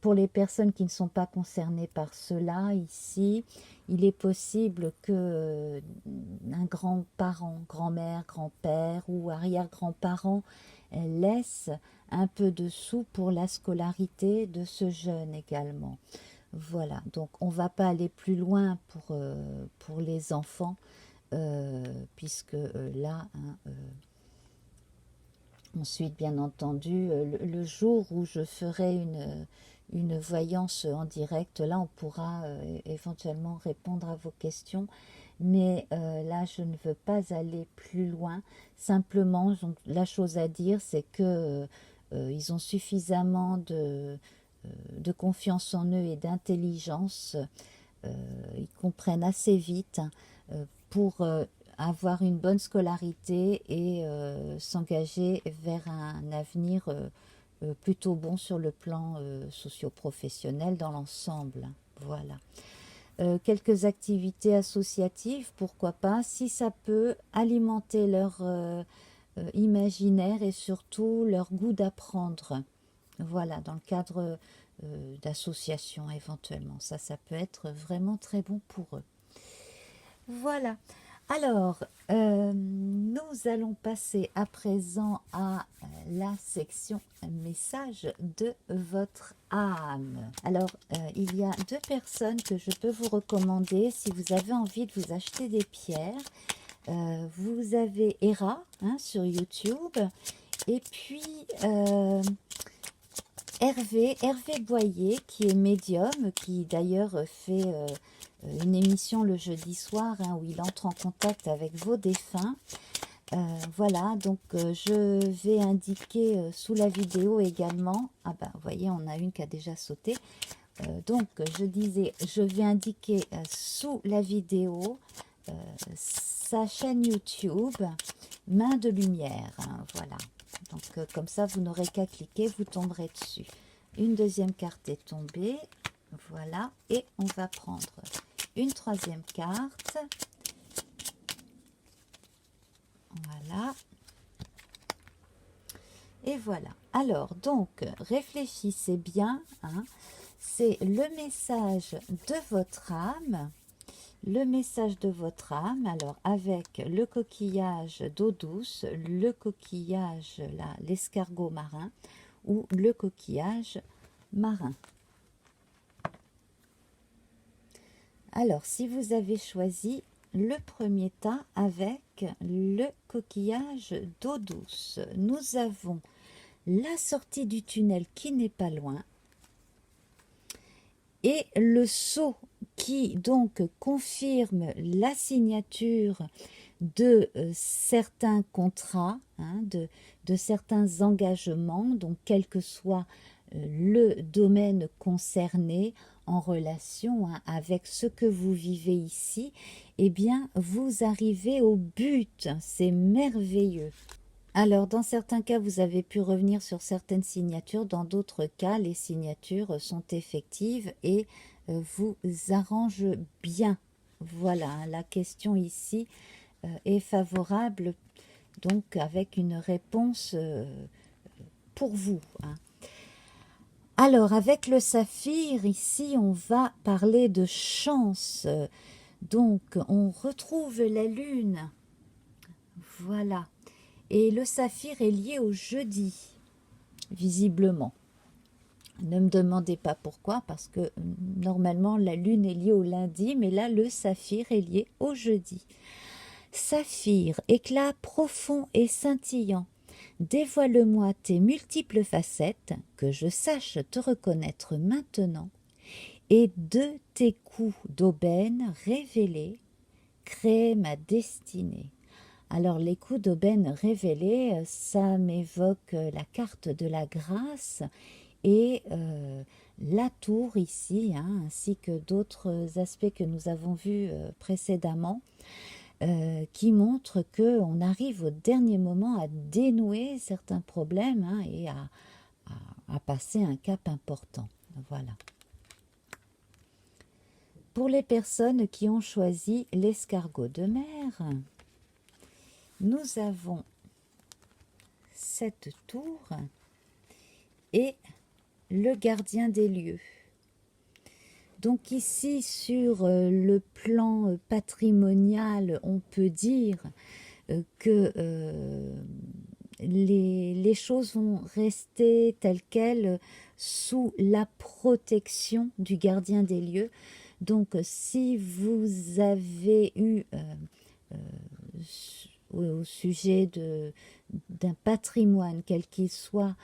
Pour les personnes qui ne sont pas concernées par cela, ici, il est possible que un grand-parent, grand-mère, grand-père ou arrière-grand-parent laisse un peu de sous pour la scolarité de ce jeune également. Voilà, donc on ne va pas aller plus loin pour les enfants, puisque là, hein, ensuite, bien entendu, le jour où je ferai une voyance en direct, là, on pourra éventuellement répondre à vos questions. Mais là, je ne veux pas aller plus loin. Simplement, la chose à dire, c'est que ils ont suffisamment de confiance en eux et d'intelligence. Ils comprennent assez vite pour avoir une bonne scolarité et s'engager vers un avenir plutôt bon sur le plan socio-professionnel dans l'ensemble. Voilà. Quelques activités associatives, pourquoi pas, si ça peut alimenter leur imaginaire et surtout leur goût d'apprendre. Voilà, dans le cadre d'associations éventuellement. Ça peut être vraiment très bon pour eux. Voilà. Alors, nous allons passer à présent à la section message de votre âme. Alors, il y a deux personnes que je peux vous recommander si vous avez envie de vous acheter des pierres. Vous avez Hera hein, sur YouTube et puis Hervé Boyer qui est médium, qui d'ailleurs fait une émission le jeudi soir hein, où il entre en contact avec vos défunts. Voilà, donc je vais indiquer sous la vidéo également, ah ben vous voyez on a une qui a déjà sauté, donc je disais, je vais indiquer sous la vidéo sa chaîne YouTube, Main de Lumière, hein, voilà. Donc comme ça, vous n'aurez qu'à cliquer, vous tomberez dessus. Une deuxième carte est tombée, voilà, et on va prendre une troisième carte. Voilà. Et voilà. Alors, donc, réfléchissez bien, hein, c'est le message de votre âme. Le message de votre âme, alors avec le coquillage d'eau douce, le coquillage, l'escargot marin ou le coquillage marin. Alors, si vous avez choisi le premier tas avec le coquillage d'eau douce, nous avons la sortie du tunnel qui n'est pas loin et le sceau qui donc confirme la signature de certains contrats, hein, de certains engagements, donc quel que soit le domaine concerné en relation hein, avec ce que vous vivez ici, eh bien vous arrivez au but, c'est merveilleux. Alors, dans certains cas, vous avez pu revenir sur certaines signatures. Dans d'autres cas, les signatures sont effectives et vous arrangent bien. Voilà, la question ici est favorable, donc avec une réponse pour vous. Hein. Alors, avec le saphir, ici, on va parler de chance. Donc, on retrouve la lune. Voilà. Et le saphir est lié au jeudi, visiblement. Ne me demandez pas pourquoi, parce que normalement la lune est liée au lundi, mais là le saphir est lié au jeudi. Saphir, éclat profond et scintillant, dévoile-moi tes multiples facettes, que je sache te reconnaître maintenant, et de tes coups d'aubaine révélés, crée ma destinée. Alors, les coups d'aubaine révélés, ça m'évoque la carte de la grâce et la tour ici, hein, ainsi que d'autres aspects que nous avons vus précédemment, qui montrent qu'on arrive au dernier moment à dénouer certains problèmes hein, et à passer un cap important. Voilà. Pour les personnes qui ont choisi l'escargot de mer, nous avons cette tour et le gardien des lieux. Donc ici, sur le plan patrimonial, on peut dire que les choses vont rester telles quelles sous la protection du gardien des lieux. Donc si vous avez eu au sujet d'un patrimoine, quel qu'il soit,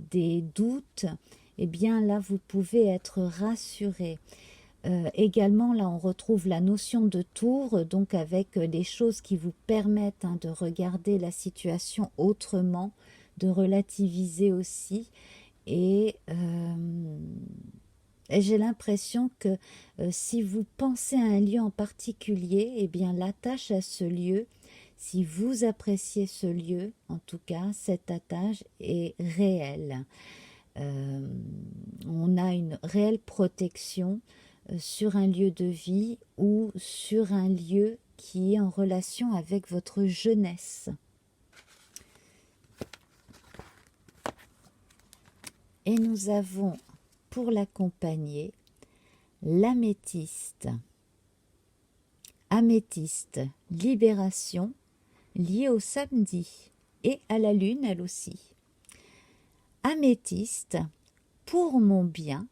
des doutes, eh bien là vous pouvez être rassuré. Également, là, on retrouve la notion de tour, donc avec des choses qui vous permettent de regarder la situation autrement, de relativiser aussi. Et j'ai l'impression que si vous pensez à un lieu en particulier, eh bien, l'attache à ce lieu, si vous appréciez ce lieu, en tout cas, cette attache est réelle. On a une réelle protection sur un lieu de vie ou sur un lieu qui est en relation avec votre jeunesse. Et nous avons pour l'accompagner l'améthyste. Améthyste, libération, liée au samedi et à la lune elle aussi. Améthyste, pour mon bien,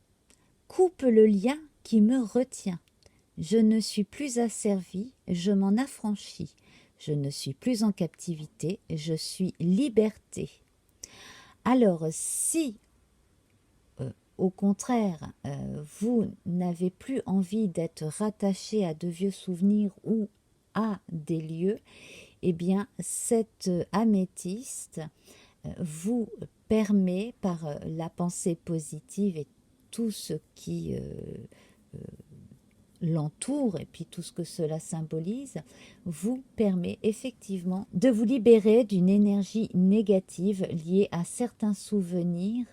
coupe le lien qui me retient. Je ne suis plus asservi, je m'en affranchis. Je ne suis plus en captivité, je suis liberté. Alors, si, au contraire, vous n'avez plus envie d'être rattaché à de vieux souvenirs ou à des lieux, eh bien, cette améthyste vous permet, par la pensée positive et tout ce qui l'entoure et puis tout ce que cela symbolise, vous permet effectivement de vous libérer d'une énergie négative liée à certains souvenirs,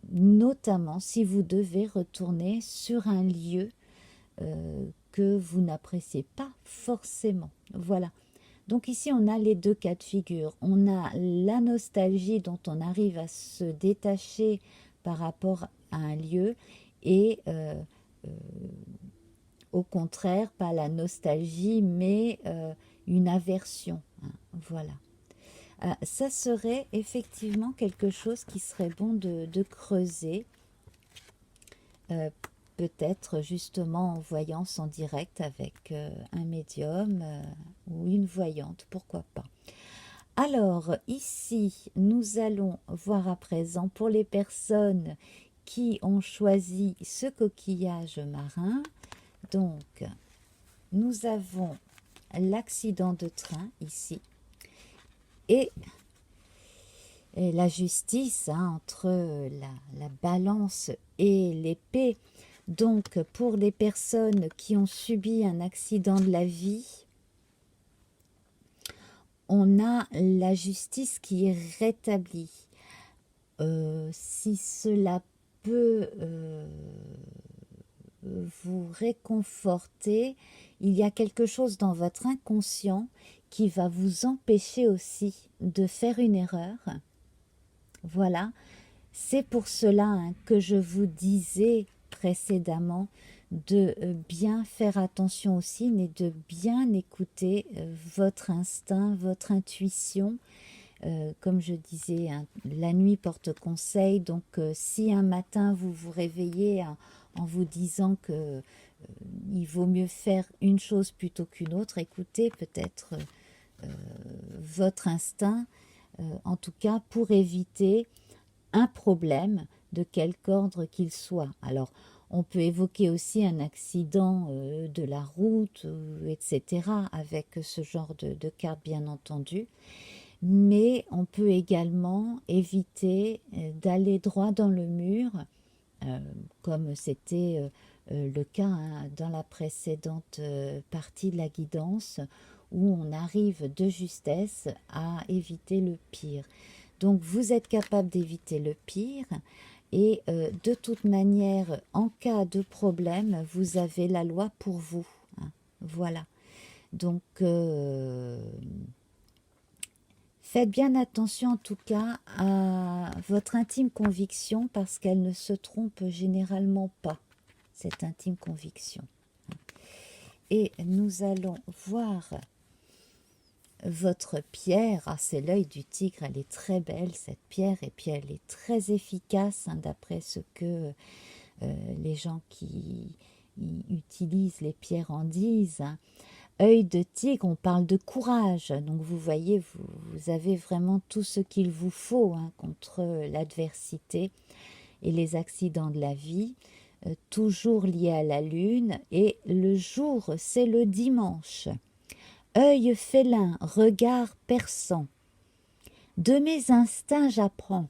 notamment si vous devez retourner sur un lieu que vous n'appréciez pas forcément. Voilà. Donc ici, on a les deux cas de figure. On a la nostalgie dont on arrive à se détacher par rapport à un lieu et au contraire, pas la nostalgie, mais une aversion. Voilà. Ça serait effectivement quelque chose qui serait bon de creuser. Peut-être justement en voyance en direct avec un médium ou une voyante, pourquoi pas. Alors ici, nous allons voir à présent pour les personnes qui ont choisi ce coquillage marin. Donc, nous avons l'accident de train ici et la justice entre la balance et l'épée. Donc, pour les personnes qui ont subi un accident de la vie, on a la justice qui est rétablie. Si cela peut vous réconforter, il y a quelque chose dans votre inconscient qui va vous empêcher aussi de faire une erreur. Voilà, c'est pour cela que je vous disais précédemment de bien faire attention aussi, mais de bien écouter votre instinct, votre intuition. Comme je disais, la nuit porte conseil, donc si un matin vous vous réveillez en vous disant que il vaut mieux faire une chose plutôt qu'une autre, écoutez peut-être votre instinct, en tout cas pour éviter un problème de quelque ordre qu'il soit. Alors, on peut évoquer aussi un accident de la route, etc., avec ce genre de carte, bien entendu. Mais on peut également éviter d'aller droit dans le mur, comme c'était le cas dans la précédente partie de la guidance, où on arrive de justesse à éviter le pire. Donc vous êtes capable d'éviter le pire et de toute manière, en cas de problème, vous avez la loi pour vous. Voilà. Donc faites bien attention en tout cas à votre intime conviction parce qu'elle ne se trompe généralement pas, cette intime conviction. Et nous allons voir votre pierre. Ah, c'est l'œil du tigre, elle est très belle cette pierre, et puis elle est très efficace d'après ce que les gens qui utilisent les pierres en disent. Œil de tigre, on parle de courage, donc vous voyez, vous avez vraiment tout ce qu'il vous faut contre l'adversité et les accidents de la vie, toujours liés à la lune, et le jour, c'est le dimanche. Œil félin, regard perçant, de mes instincts j'apprends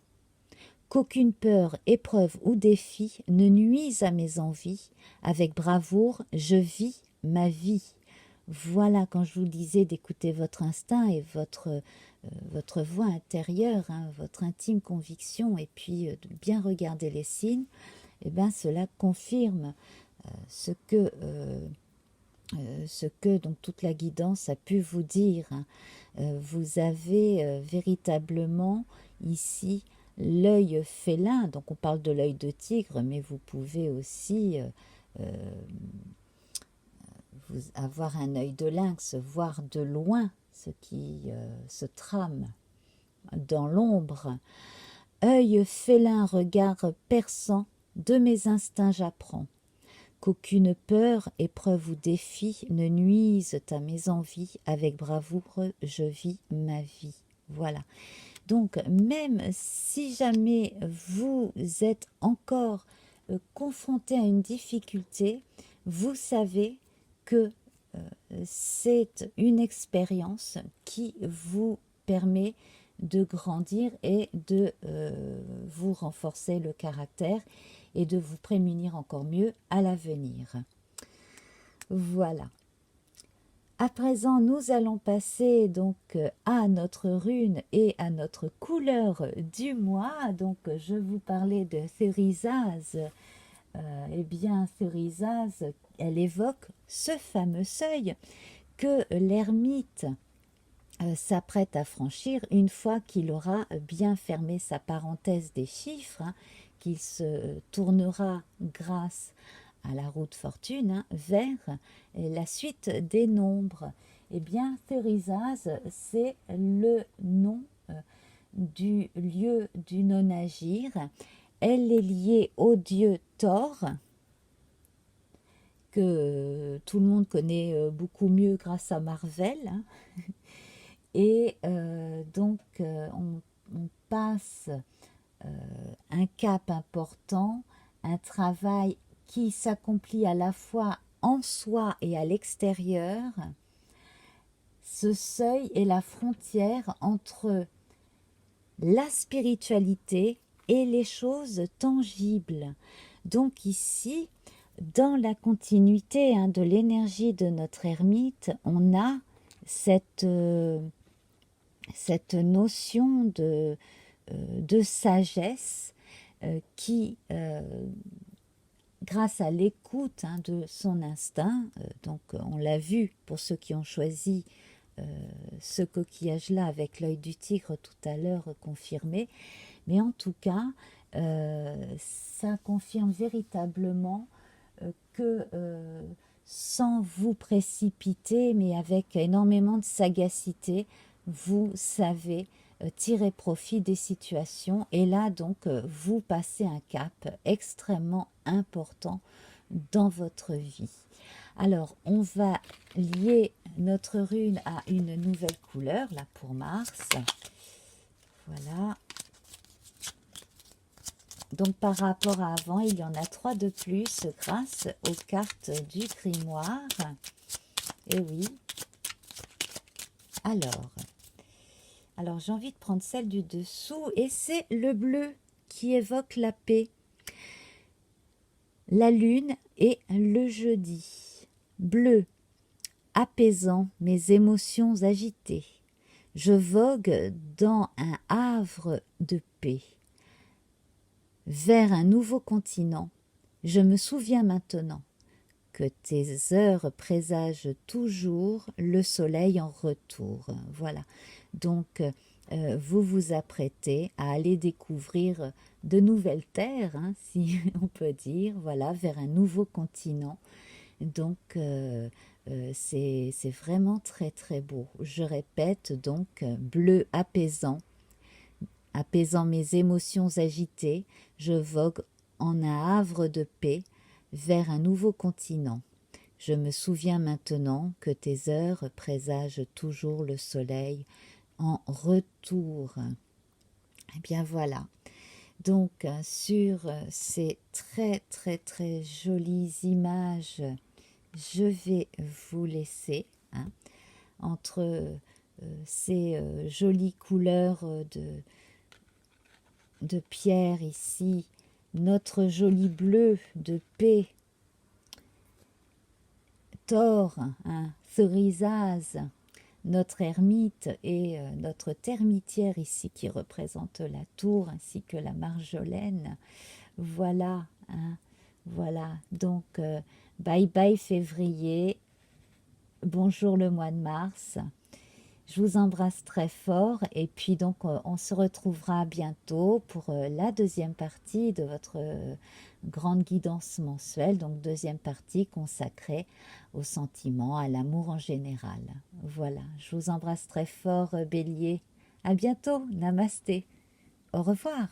qu'aucune peur, épreuve ou défi ne nuise à mes envies, avec bravoure je vis ma vie. Voilà, quand je vous disais d'écouter votre instinct et votre voix intérieure, votre intime conviction, et puis de bien regarder les signes, eh bien, cela confirme ce que donc toute la guidance a pu vous dire. Vous avez véritablement ici l'œil félin, donc on parle de l'œil de tigre, mais vous pouvez aussi avoir un œil de lynx, voir de loin ce qui se trame dans l'ombre. Œil félin, regard perçant, de mes instincts j'apprends qu'aucune peur, épreuve ou défi ne nuise à mes envies, avec bravoure je vis ma vie. Voilà. Donc même si jamais vous êtes encore confronté à une difficulté, vous savez que c'est une expérience qui vous permet de grandir et de vous renforcer le caractère et de vous prémunir encore mieux à l'avenir. Voilà. À présent, nous allons passer donc à notre rune et à notre couleur du mois. Donc, je vous parlais de Thurisaz. Eh bien, Thurisaz, elle évoque ce fameux seuil que l'ermite s'apprête à franchir une fois qu'il aura bien fermé sa parenthèse des chiffres, qu'il se tournera grâce à la roue de fortune vers la suite des nombres. Eh bien, Thurisaz, c'est le nom du lieu du non-agir. Elle est liée au dieu Thor, que tout le monde connaît beaucoup mieux grâce à Marvel. Et donc, on passe un cap important, un travail qui s'accomplit à la fois en soi et à l'extérieur. Ce seuil est la frontière entre la spiritualité et les choses tangibles. Donc ici, dans la continuité de l'énergie de notre ermite, on a cette notion de sagesse qui, grâce à l'écoute de son instinct, donc on l'a vu pour ceux qui ont choisi ce coquillage-là avec l'œil du tigre tout à l'heure confirmé, mais en tout cas, ça confirme véritablement que sans vous précipiter, mais avec énormément de sagacité, vous savez tirer profit des situations, et là donc vous passez un cap extrêmement important dans votre vie. Alors on va lier notre rune à une nouvelle couleur là pour Mars. Voilà. Donc par rapport à avant, il y en a 3 de plus grâce aux cartes du grimoire. Et oui. Alors j'ai envie de prendre celle du dessous, et c'est le bleu qui évoque la paix, la lune et le jeudi. Bleu, apaisant mes émotions agitées. Je vogue dans un havre de paix. Vers un nouveau continent, je me souviens maintenant que tes heures présagent toujours le soleil en retour. Voilà. Donc, vous vous apprêtez à aller découvrir de nouvelles terres, hein, si on peut dire, voilà, vers un nouveau continent. Donc, c'est vraiment très très beau. Je répète donc, bleu apaisant, apaisant mes émotions agitées, je vogue en un havre de paix vers un nouveau continent. Je me souviens maintenant que tes heures présagent toujours le soleil en retour. Eh bien voilà. Donc sur ces très très très jolies images, je vais vous laisser, hein, entre ces jolies couleurs de pierre ici, notre joli bleu de paix, Thor, hein, cerisase, notre ermite et notre termitière ici qui représente la tour ainsi que la marjolaine. Voilà, hein, voilà. Donc, bye bye février, bonjour le mois de mars. Je vous embrasse très fort et puis donc on se retrouvera bientôt pour la deuxième partie de votre grande guidance mensuelle, donc deuxième partie consacrée aux sentiments, à l'amour en général. Voilà, je vous embrasse très fort Bélier. À bientôt, namasté. Au revoir.